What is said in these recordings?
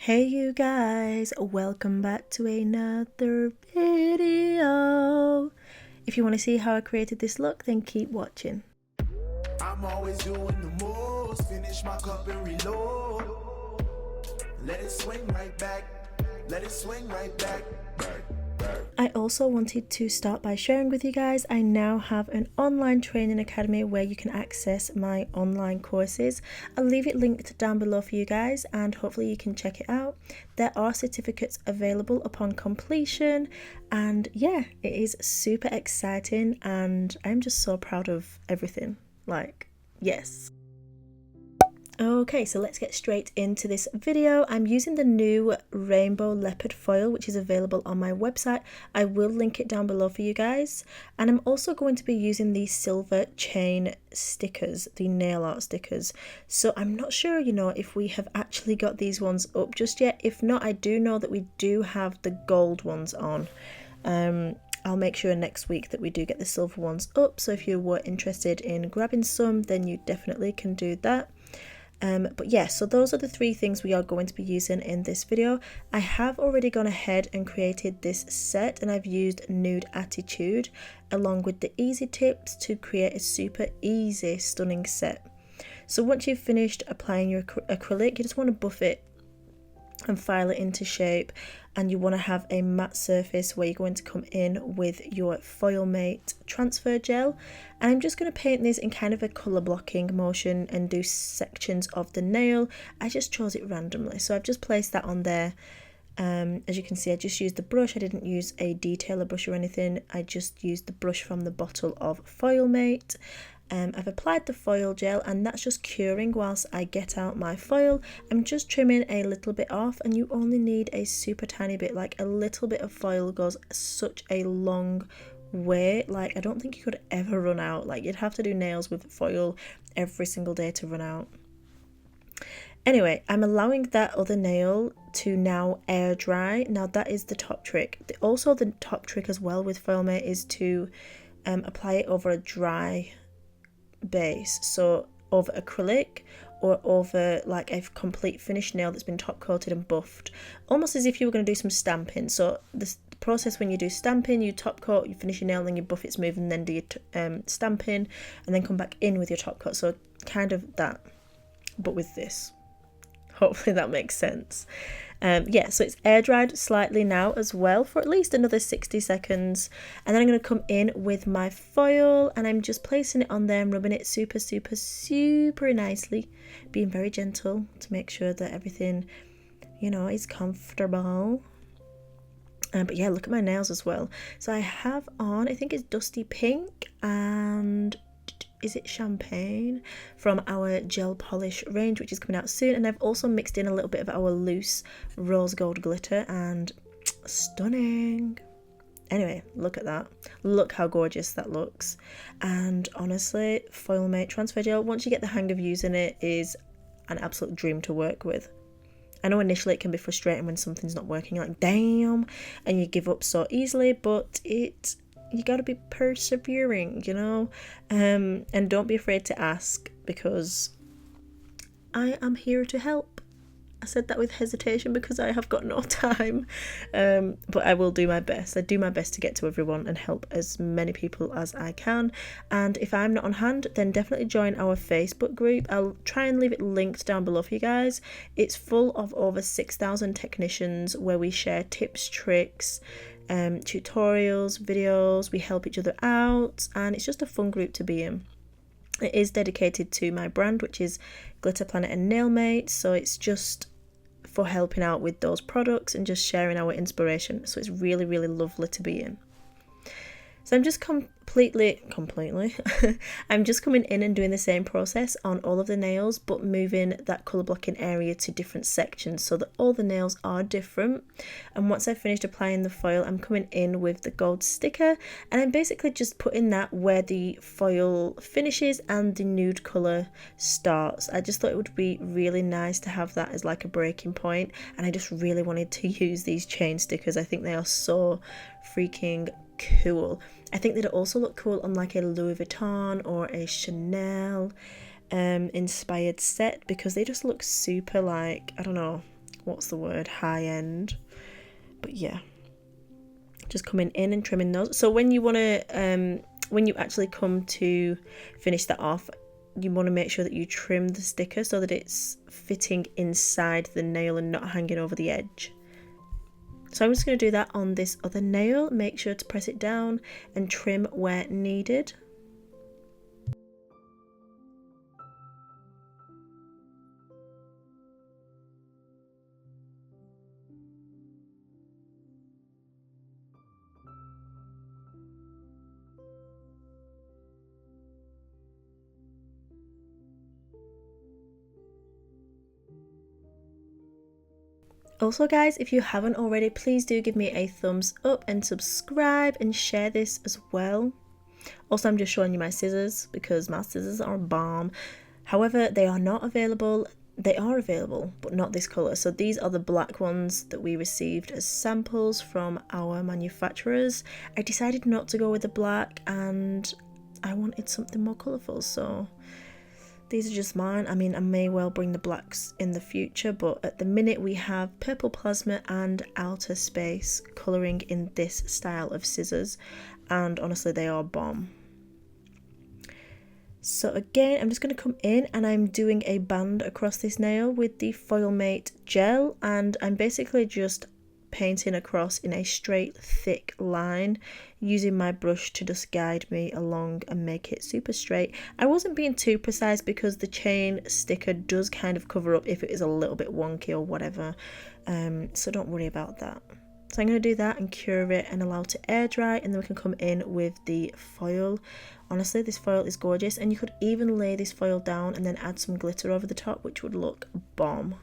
Hey you guys, welcome back to another video. If you want to see how I created this look, then keep watching. I'm always doing the most, finish my cup and reload. Let it swing right back, let it swing right back. I also wanted to start by sharing with you guys, I now have an online training academy where you can access my online courses. I'll leave it linked down below for you guys and hopefully you can check it out. There are certificates available upon completion and yeah, it is super exciting and I'm just so proud of everything. Like, yes. Okay, so let's get straight into this video. I'm using the new rainbow leopard foil, which is available on my website. I will link it down below for you guys. And I'm also going to be using the silver chain stickers, the nail art stickers. So I'm not sure, if we have actually got these ones up just yet. If not, I do know that we do have the gold ones on. I'll make sure next week that we do get the silver ones up. So if you were interested in grabbing some, then you definitely can do that. But yeah, so those are the three things we are going to be using in this video. I have already gone ahead and created this set and I've used Nude Attitude along with the easy tips to create a super easy stunning set. So once you've finished applying your acrylic, you just want to buff it and file it into shape, and you want to have a matte surface where you're going to come in with your Foil Mate transfer gel. And I'm just going to paint this in kind of a colour blocking motion and do sections of the nail. I just chose it randomly, so I've just placed that on there. As you can see, I just used the brush. I didn't use a detailer brush or anything. I just used the brush from the bottle of Foil Mate. I've applied the foil gel and that's just curing whilst I get out my foil. I'm just trimming a little bit off and you only need a super tiny bit, like a little bit of foil goes such a long way. Like I don't think you could ever run out. Like you'd have to do nails with foil every single day to run out. Anyway, I'm allowing that other nail to now air dry. Now that is the top trick. Also the top trick as well with Foil Mate is to apply it over a dry base, so over acrylic or over like a complete finished nail that's been top coated and buffed, almost as if you were going to do some stamping. So the process when you do stamping, you top coat, you finish your nail, then you buff it smooth and then do your stamping and then come back in with your top coat. So kind of that, but with this. Hopefully that makes sense. Yeah, so it's air dried slightly now as well for at least another 60 seconds. And then I'm going to come in with my foil and I'm just placing it on there and rubbing it super, super, super nicely. Being very gentle to make sure that everything, is comfortable. But yeah, look at my nails as well. So I have on, I think it's Dusty Pink and... is it Champagne from our gel polish range, which is coming out soon. And I've also mixed in a little bit of our loose rose gold glitter and stunning. Anyway, look at that. Look how gorgeous that looks. And honestly, Foil Mate transfer gel, once you get the hang of using it, is an absolute dream to work with. I know initially it can be frustrating when something's not working, like damn, and you give up so easily, but you got to be persevering, and don't be afraid to ask because I am here to help. I said that with hesitation because I have got no time, but I will do my best. I do my best to get to everyone and help as many people as I can. And if I'm not on hand, then definitely join our Facebook group. I'll try and leave it linked down below for you guys. It's full of over 6,000 technicians where we share tips, tricks, tutorials, videos. We help each other out and it's just a fun group to be in. It is dedicated to my brand, which is Glitter Planet and Nail Mate, so it's just for helping out with those products and just sharing our inspiration. So it's really, really lovely to be in. So I'm just completely I'm just coming in and doing the same process on all of the nails, but moving that colour blocking area to different sections so that all the nails are different. And once I've finished applying the foil, I'm coming in with the gold sticker and I'm basically just putting that where the foil finishes and the nude colour starts. I just thought it would be really nice to have that as like a breaking point, and I just really wanted to use these chain stickers. I think they are so freaking cool. I think they'd also look cool on like a Louis Vuitton or a Chanel inspired set because they just look super, like, I don't know, what's the word, high end. But yeah, just coming in and trimming those. So when you want to when you actually come to finish that off, you want to make sure that you trim the sticker so that it's fitting inside the nail and not hanging over the edge. So I'm just going to do that on this other nail. Make sure to press it down and trim where needed. Also guys, if you haven't already, please do give me a thumbs up and subscribe and share this as well. Also, I'm just showing you my scissors because my scissors are bomb. However, they are not available. They are available, but not this colour. So these are the black ones that we received as samples from our manufacturers. I decided not to go with the black and I wanted something more colourful, so these are just mine. I mean, I may well bring the blacks in the future, but at the minute we have purple plasma and outer space colouring in this style of scissors, and honestly they are bomb. So again, I'm just going to come in and I'm doing a band across this nail with the Foil Mate gel, and I'm basically just painting across in a straight thick line using my brush to just guide me along and make it super straight. I wasn't being too precise because the chain sticker does kind of cover up if it is a little bit wonky or whatever, so don't worry about that. So I'm going to do that and cure it and allow it to air dry, and then we can come in with the foil. Honestly, this foil is gorgeous, and you could even lay this foil down and then add some glitter over the top, which would look bomb.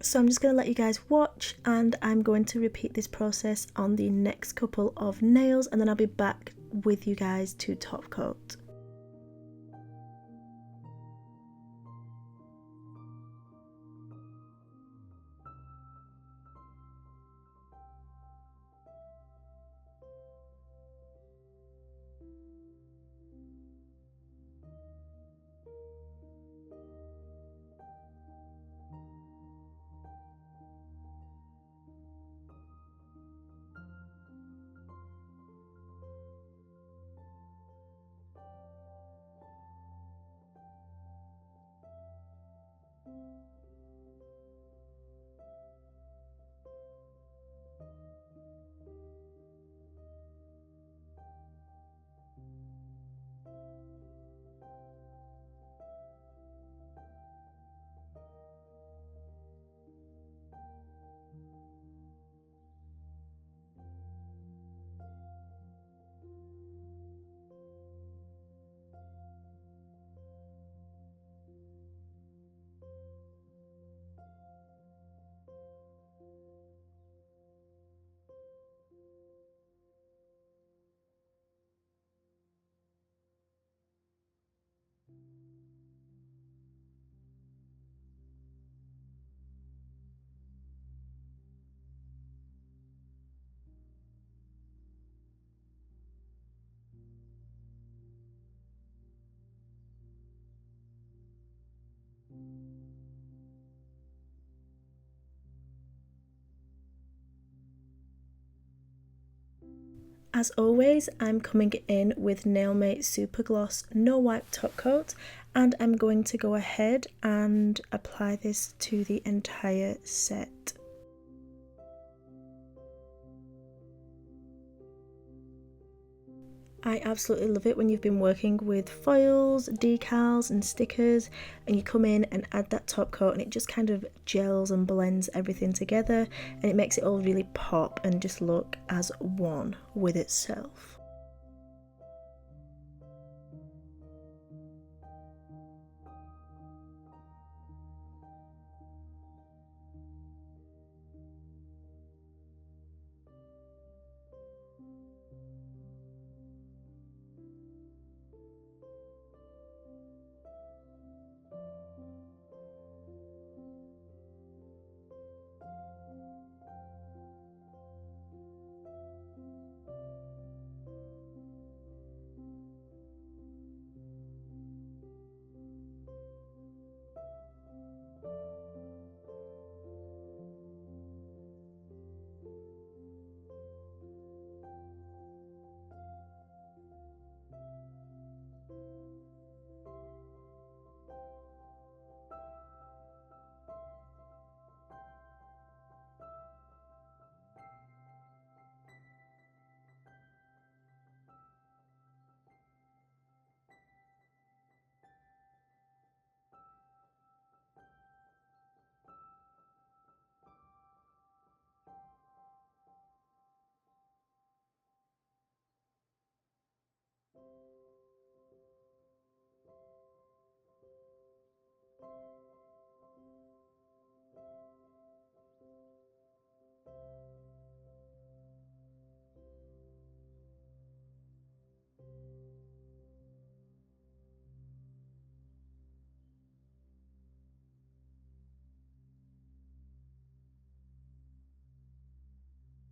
So I'm just going to let you guys watch, and I'm going to repeat this process on the next couple of nails, and then I'll be back with you guys to top coat. As always, I'm coming in with Nailmate Super Gloss No Wipe Top Coat, and I'm going to go ahead and apply this to the entire set. I absolutely love it when you've been working with foils, decals and stickers, and you come in and add that top coat and it just kind of gels and blends everything together, and it makes it all really pop and just look as one with itself.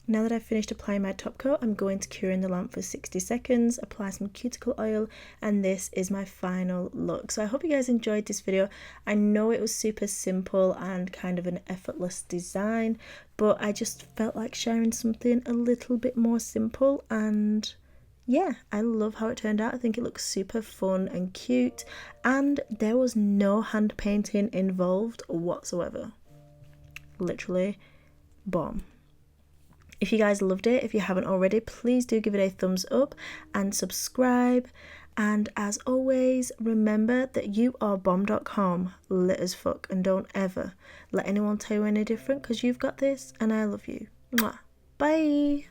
Now that I've finished applying my top coat, I'm going to cure in the lamp for 60 seconds, apply some cuticle oil, and this is my final look. So I hope you guys enjoyed this video. I know it was super simple and kind of an effortless design, but I just felt like sharing something a little bit more simple, and yeah, I love how it turned out. I think it looks super fun and cute, and there was no hand painting involved whatsoever. Literally bomb. If you guys loved it, if you haven't already, please do give it a thumbs up and subscribe. And as always, remember that you are bomb.com, lit as fuck, and don't ever let anyone tell you any different, because you've got this and I love you. Mwah. Bye.